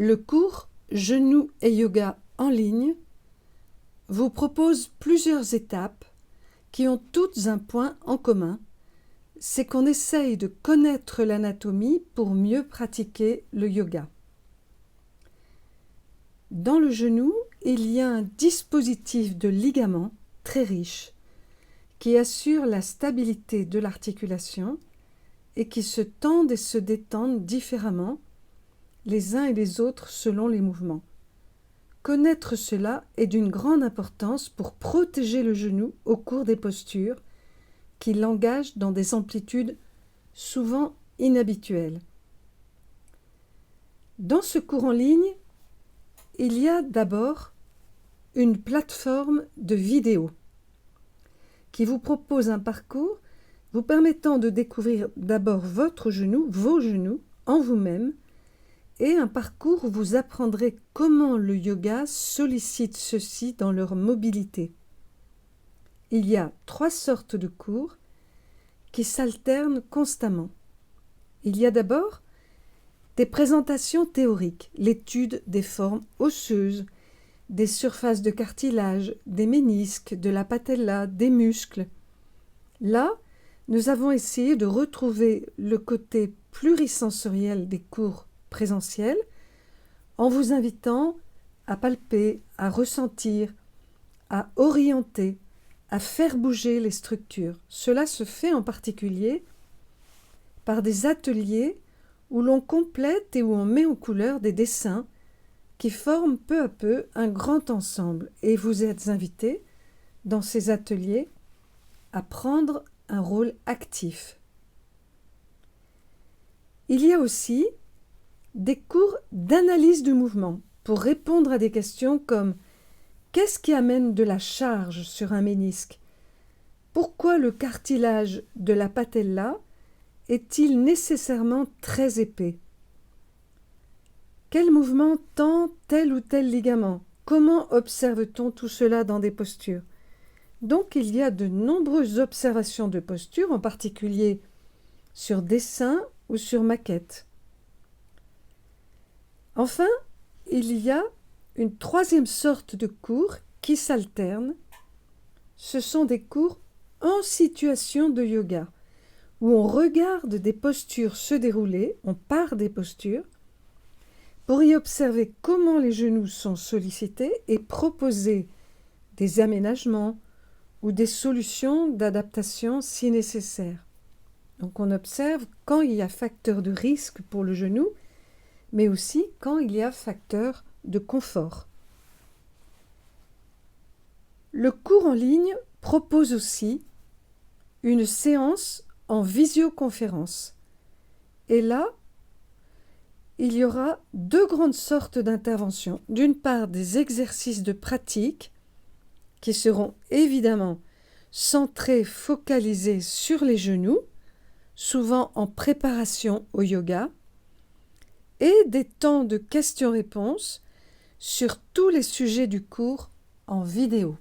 Le cours Genoux et Yoga en ligne vous propose plusieurs étapes qui ont toutes un point en commun, c'est qu'on essaye de connaître l'anatomie pour mieux pratiquer le yoga. Dans le genou, il y a un dispositif de ligaments très riche qui assure la stabilité de l'articulation et qui se tendent et se détendent différemment les uns et les autres selon les mouvements. Connaître cela est d'une grande importance pour protéger le genou au cours des postures qui l'engagent dans des amplitudes souvent inhabituelles. Dans ce cours en ligne, il y a d'abord une plateforme de vidéo qui vous propose un parcours vous permettant de découvrir d'abord votre genou, vos genoux, en vous-même, et un parcours où vous apprendrez comment le yoga sollicite ceux-ci dans leur mobilité. Il y a 3 sortes de cours qui s'alternent constamment. Il y a d'abord des présentations théoriques, l'étude des formes osseuses, des surfaces de cartilage, des ménisques, de la patella, des muscles. Là, nous avons essayé de retrouver le côté plurisensoriel des cours présentiels en vous invitant à palper, à ressentir, à orienter, à faire bouger les structures. Cela se fait en particulier par des ateliers où l'on complète et où on met en couleur des dessins qui forment peu à peu un grand ensemble. Et vous êtes invités dans ces ateliers à prendre un rôle actif. Il y a aussi des cours d'analyse du mouvement pour répondre à des questions comme qu'est-ce qui amène de la charge sur un ménisque? Pourquoi le cartilage de la patella est-il nécessairement très épais? Quel mouvement tend tel ou tel ligament? Comment observe-t-on tout cela dans des postures? Donc il y a de nombreuses observations de postures, en particulier sur dessin ou sur maquette. Enfin, il y a une 3e sorte de cours qui s'alternent. Ce sont des cours en situation de yoga, où on regarde des postures se dérouler, on part des postures, pour y observer comment les genoux sont sollicités et proposer des aménagements ou des solutions d'adaptation si nécessaire. Donc on observe quand il y a facteur de risque pour le genou, mais aussi quand il y a facteur de confort. Le cours en ligne propose aussi une séance en visioconférence. Et là, il y aura 2 grandes sortes d'interventions. D'une part, des exercices de pratique qui seront évidemment centrés, focalisés sur les genoux, souvent en préparation au yoga, et des temps de questions-réponses sur tous les sujets du cours en vidéo.